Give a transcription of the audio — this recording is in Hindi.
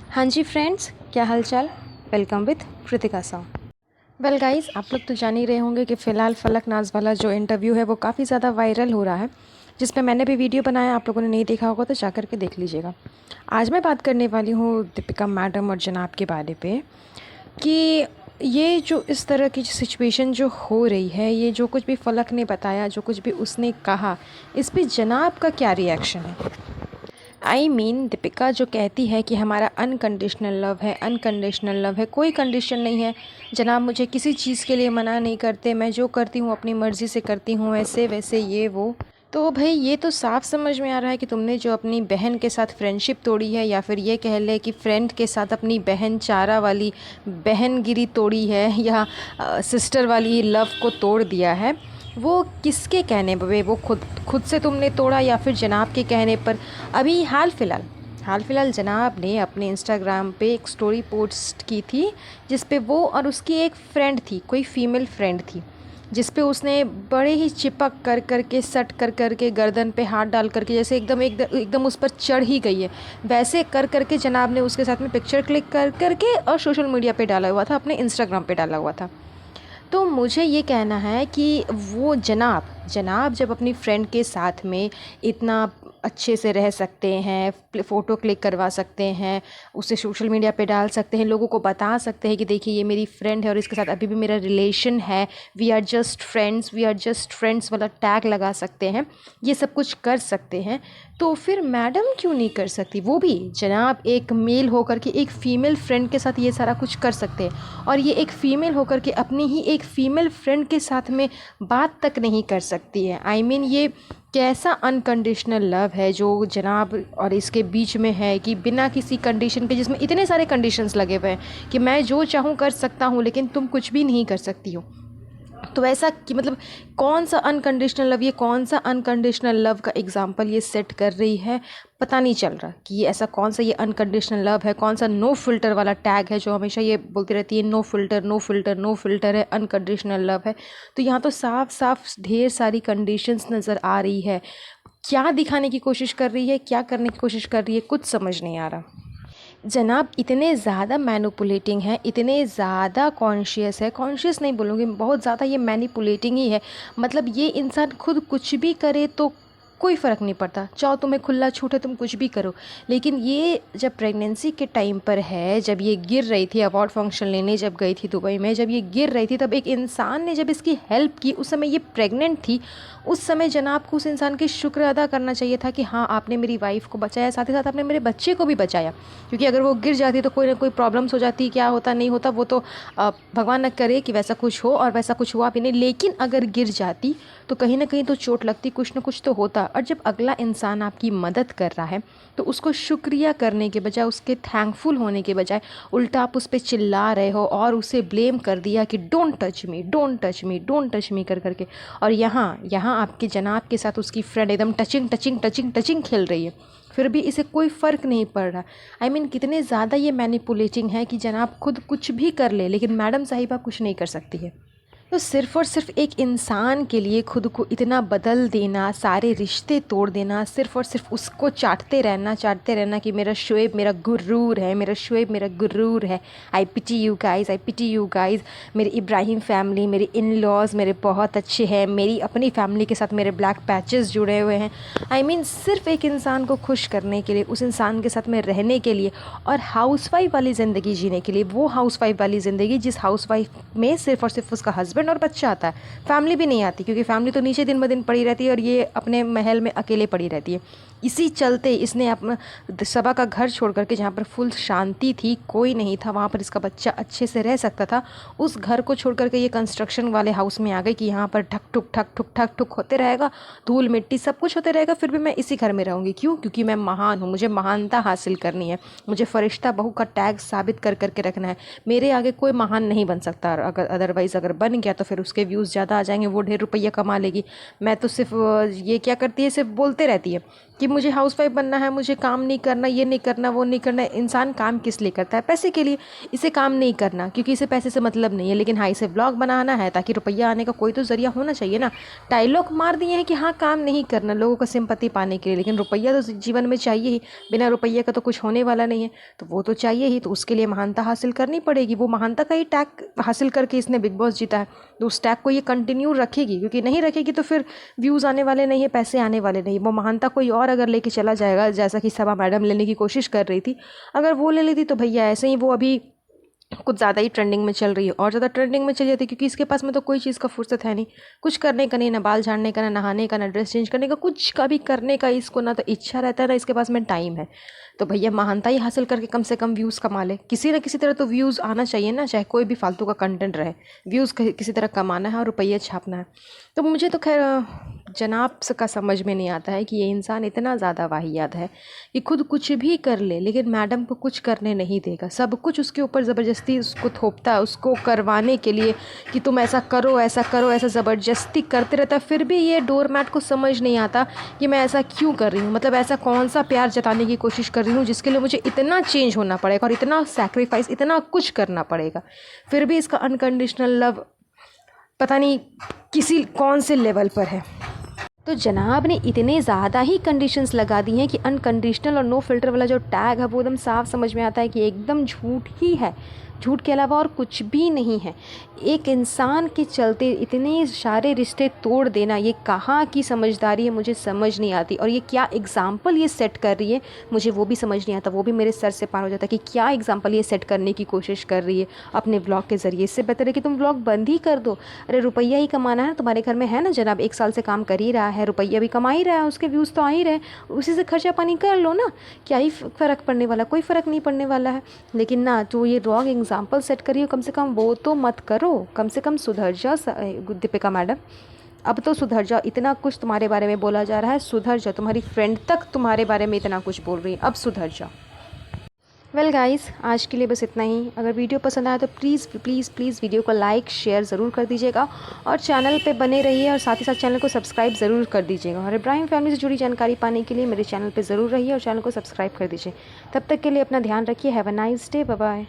हाँ जी फ्रेंड्स, क्या हाल चाल। Welcome with Kritika Sao. Well guys, आप लोग तो जान ही रहे होंगे कि फ़िलहाल फलक नाज वाला जो इंटरव्यू है वो काफ़ी ज़्यादा वायरल हो रहा है, जिस पे मैंने भी वीडियो बनाया। आप लोगों ने नहीं देखा होगा तो जा कर के देख लीजिएगा। आज मैं बात करने वाली हूँ दीपिका मैडम और जनाब के बारे पे कि ये जो इस तरह की सिचुएशन जो हो रही है, ये जो कुछ भी फलक ने बताया, जो कुछ भी उसने कहा, इस पे जनाब का क्या रिएक्शन है। दीपिका जो कहती है कि हमारा अनकंडीशनल लव है, अनकंडीशनल लव है, कोई कंडीशन नहीं है। जनाब मुझे किसी चीज़ के लिए मना नहीं करते, मैं जो करती हूँ अपनी मर्ज़ी से करती हूँ, ऐसे वैसे ये वो। तो भाई ये तो साफ समझ में आ रहा है कि तुमने जो अपनी बहन के साथ फ्रेंडशिप तोड़ी है, या फिर ये कह ले कि फ्रेंड के साथ अपनी बहन चारा वाली बहनगिरी तोड़ी है, या सिस्टर वाली लव को तोड़ दिया है, वो किसके कहने पे? वो खुद खुद से तुमने तोड़ा या फिर जनाब के कहने पर? अभी हाल फिलहाल जनाब ने अपने इंस्टाग्राम पे एक स्टोरी पोस्ट की थी, जिस पे वो और उसकी एक फ्रेंड थी, कोई फीमेल फ्रेंड थी, जिस पे उसने बड़े ही चिपक कर कर के सट कर कर के गर्दन पे हाथ डाल करके, जैसे एकदम उस पर चढ़ ही गई है, वैसे कर कर के जनाब ने उसके साथ में पिक्चर क्लिक कर कर के और सोशल मीडिया पे डाला हुआ था, अपने इंस्टाग्राम पे डाला हुआ था। तो मुझे ये कहना है कि वो जनाब जब अपनी फ्रेंड के साथ में इतना अच्छे से रह सकते हैं, फ़ोटो क्लिक करवा सकते हैं, उसे सोशल मीडिया पे डाल सकते हैं, लोगों को बता सकते हैं कि देखिए ये मेरी फ्रेंड है और इसके साथ अभी भी मेरा रिलेशन है, वी आर जस्ट फ्रेंड्स वाला टैग लगा सकते हैं, ये सब कुछ कर सकते हैं, तो फिर मैडम क्यों नहीं कर सकती? वो भी जनाब एक मेल होकर के एक फ़ीमेल फ्रेंड के साथ ये सारा कुछ कर सकते हैं, और ये एक फ़ीमेल होकर के अपनी ही एक फ़ीमेल फ्रेंड के साथ में बात तक नहीं कर सकती है। ये कैसा अनकंडीशनल लव है जो जनाब और इसके बीच में है, कि बिना किसी कंडीशन के, जिसमें इतने सारे कंडीशंस लगे हुए हैं कि मैं जो चाहूँ कर सकता हूँ लेकिन तुम कुछ भी नहीं कर सकती हो। तो ऐसा कि मतलब कौन सा अनकंडीशनल लव, ये कौन सा अनकंडीशनल लव का एग्जाम्पल ये सेट कर रही है, पता नहीं चल रहा कि ये ऐसा कौन सा ये अनकंडीशनल लव है, कौन सा नो फिल्टर वाला टैग है जो हमेशा ये बोलती रहती है, no filter no filter no filter है, अनकंडीशनल लव है। तो यहाँ तो साफ साफ ढेर सारी कंडीशंस नज़र आ रही है। क्या दिखाने की कोशिश कर रही है, क्या करने की कोशिश कर रही है, कुछ समझ नहीं आ रहा। जनाब इतने ज़्यादा मैनिपुलेटिंग है, इतने ज़्यादा कॉन्शियस है, कॉन्शियस नहीं बोलूँगी, बहुत ज़्यादा ये मैनिपुलेटिंग ही है। मतलब ये इंसान खुद कुछ भी करे तो कोई फ़र्क नहीं पड़ता, चाहो तुम्हें खुला छूट है, तुम कुछ भी करो। लेकिन ये जब प्रेगनेंसी के टाइम पर है, जब ये गिर रही थी, अवार्ड फंक्शन लेने जब गई थी दुबई में, जब ये गिर रही थी, तब एक इंसान ने जब इसकी हेल्प की, उस समय ये प्रेग्नेंट थी, उस समय जनाब को उस इंसान की शुक्र अदा करना चाहिए था कि हाँ आपने मेरी वाइफ को बचाया, साथ ही साथ आपने मेरे बच्चे को भी बचाया। क्योंकि अगर वो गिर जाती तो कोई ना कोई प्रॉब्लम्स हो जाती, क्या होता नहीं होता वो तो भगवान न करे कि वैसा कुछ हो, और वैसा कुछ हुआ भी नहीं। लेकिन अगर गिर जाती तो कहीं ना कहीं तो चोट लगती, कुछ ना कुछ तो होता। और जब अगला इंसान आपकी मदद कर रहा है तो उसको शुक्रिया करने के बजाय, उसके थैंकफुल होने के बजाय, उल्टा आप उस पर चिल्ला रहे हो और उसे ब्लेम कर दिया कि don't touch me, don't touch me, don't touch me कर करके। और यहाँ आपके जनाब के साथ उसकी फ्रेंड एकदम टचिंग टचिंग टचिंग टचिंग खेल रही है, फिर भी इसे कोई फ़र्क नहीं पड़ रहा। कितने ज़्यादा ये मैनिपुलेटिंग है कि जनाब खुद कुछ भी कर ले लेकिन मैडम साहिबा कुछ नहीं कर सकती है। तो सिर्फ़ और सिर्फ एक इंसान के लिए खुद को इतना बदल देना, सारे रिश्ते तोड़ देना, सिर्फ़ और सिर्फ उसको चाटते रहना कि मेरा शोएब मेरा गुरूर है, मेरा शोएब मेरा गुरूर है। I pity you guys, I pity you guys. मेरे इब्राहिम फैमिली, मेरे इन लॉज़ मेरे बहुत अच्छे हैं, मेरी अपनी फैमिली के साथ मेरे ब्लैक पैचेस जुड़े हुए हैं। सिर्फ एक इंसान को खुश करने के लिए, उस इंसान के साथ में रहने के लिए, और हाउसवाइफ वाली ज़िंदगी जीने के लिए, वो हाउसवाइफ वाली ज़िंदगी जिस हाउसवाइफ में सिर्फ और सिर्फ उसका हस्बैंड और बच्चा आता है, फैमिली भी नहीं आती, क्योंकि फैमिली तो नीचे दिन ब दिन पड़ी रहती है और ये अपने महल में अकेले पड़ी रहती है। इसी चलते इसने अपना सबा का घर छोड़ करके, जहाँ पर फुल शांति थी, कोई नहीं था, वहाँ पर इसका बच्चा अच्छे से रह सकता था, उस घर को छोड़ करके ये कंस्ट्रक्शन वाले हाउस में आ गई कि यहाँ पर ठक ठुक होते रहेगा, धूल मिट्टी सब कुछ होते रहेगा, फिर भी मैं इसी घर में रहूँगी। क्यों? क्योंकि मैं महान हूँ, मुझे महानता हासिल करनी है, मुझे फरिश्ता बहू का टैग साबित कर करके रखना है। मेरे आगे कोई महान नहीं बन सकता, अगर अदरवाइज़ अगर बन गया तो फिर उसके व्यूज़ ज़्यादा आ जाएंगे, वो ढेर रुपया कमा लेगी। मैं तो सिर्फ ये क्या करती है, सिर्फ बोलते रहती है कि मुझे हाउसवाइफ बनना है, मुझे काम नहीं करना, ये नहीं करना, वो नहीं करना। इंसान काम किस लिए करता है? पैसे के लिए। इसे काम नहीं करना क्योंकि इसे पैसे से मतलब नहीं है, लेकिन हाँ इसे ब्लॉग बनाना है ताकि रुपया आने का कोई तो ज़रिया होना चाहिए ना। डायलॉग मार दिए हैं कि हाँ काम नहीं करना लोगों का सिंपत्ति पाने के लिए, लेकिन रुपया तो जीवन में चाहिए ही। बिना रुपये का तो कुछ होने वाला नहीं है, तो वो तो चाहिए ही। तो उसके लिए महानता हासिल करनी पड़ेगी। वो महानता का ही टैग हासिल करके इसने बिग बॉस जीता है, तो उस टैग को ये कंटिन्यू रखेगी, क्योंकि नहीं रखेगी तो फिर व्यूज़ आने वाले नहीं है, पैसे आने वाले नहीं। वो महानता कोई और अगर लेके चला जाएगा, जैसा कि सभा मैडम लेने की कोशिश कर रही थी, अगर वो ले लेती तो भैया ऐसे ही वो अभी कुछ ज़्यादा ही ट्रेंडिंग में चल रही है, और ज़्यादा ट्रेंडिंग में चली जाती है, क्योंकि इसके पास में तो कोई चीज़ का फुर्सत है नहीं, कुछ करने का नहीं, ना बाल झाड़ने का, ना नहाने का, ना ड्रेस चेंज करने का, कुछ का भी करने का इसको ना तो इच्छा रहता है, ना इसके पास में टाइम है। तो भैया महानता ही हासिल करके कम से कम व्यूज़ कमा ले। किसी न किसी तरह तो व्यूज़ आना चाहिए ना, चाहे कोई भी फालतू का कंटेंट रहे, व्यूज़ किसी तरह कमाना है और रुपये छापना है। तो मुझे तो खैर जनाब का समझ में नहीं आता है कि ये इंसान इतना ज़्यादा वाहियात है कि खुद कुछ भी कर ले, लेकिन मैडम को कुछ करने नहीं देगा। सब कुछ उसके ऊपर ज़बरदस्ती उसको थोपता है, उसको करवाने के लिए कि तुम ऐसा करो, ऐसा करो, ऐसा ज़बरदस्ती करते रहता है। फिर भी ये डोरमैट को समझ नहीं आता कि मैं ऐसा क्यों कर रही हूँ, मतलब ऐसा कौन सा प्यार जताने की कोशिश कर रही हूँ जिसके लिए मुझे इतना चेंज होना पड़ेगा और इतना सैक्रिफाइस, इतना कुछ करना पड़ेगा। फिर भी इसका अनकंडीशनल लव पता नहीं किसी कौन से लेवल पर है। तो जनाब ने इतने ज़्यादा ही कंडीशंस लगा दी हैं कि अनकंडीशनल और नो फिल्टर वाला जो टैग है वो एकदम साफ समझ में आता है कि एकदम झूठ ही है, झूठ के अलावा और कुछ भी नहीं है। एक इंसान के चलते इतने सारे रिश्ते तोड़ देना, ये कहाँ की समझदारी है मुझे समझ नहीं आती। और ये क्या एग्ज़ाम्पल ये सेट कर रही है मुझे वो भी समझ नहीं आता। वो भी मेरे सर से पार हो जाता है कि क्या एग्ज़ाम्पल ये सेट करने की कोशिश कर रही है अपने व्लॉग के ज़रिए। इससे बेहतर है कि तुम व्लॉग बंद ही कर दो। अरे रुपया ही कमाना है, तुम्हारे घर में है ना जनाब, 1 साल से काम कर ही रहा है, रुपया भी कमा ही रहा है, उसके व्यूज़ तो आ ही रहे, उसी से खर्चा पानी कर लो ना, क्या ही फ़र्क पड़ने वाला, कोई फ़र्क नहीं पड़ने वाला है। लेकिन ना तो ये रॉन्ग एग्जाम्पल सेट करिए, कम से कम वो तो मत करो, कम से कम सुधर जाओ दीपिका मैडम, अब तो सुधर जाओ। इतना कुछ तुम्हारे बारे में बोला जा रहा है, सुधर जाओ। तुम्हारी फ्रेंड तक तुम्हारे बारे में इतना कुछ बोल रही है, अब सुधर जाओ। वेल गाइस, आज के लिए बस इतना ही। अगर वीडियो पसंद आया तो प्लीज़ प्लीज़ प्लीज़ वीडियो को लाइक शेयर ज़रूर कर दीजिएगा और चैनल पे बने रहिए और साथ ही साथ चैनल को सब्सक्राइब ज़रूर कर दीजिएगा। और इब्राहिम फैमिली से जुड़ी जानकारी पाने के लिए मेरे चैनल पे ज़रूर रहिए और चैनल को सब्सक्राइब कर दीजिए। तब तक के लिए अपना ध्यान रखिए। Have a nice day, bye bye.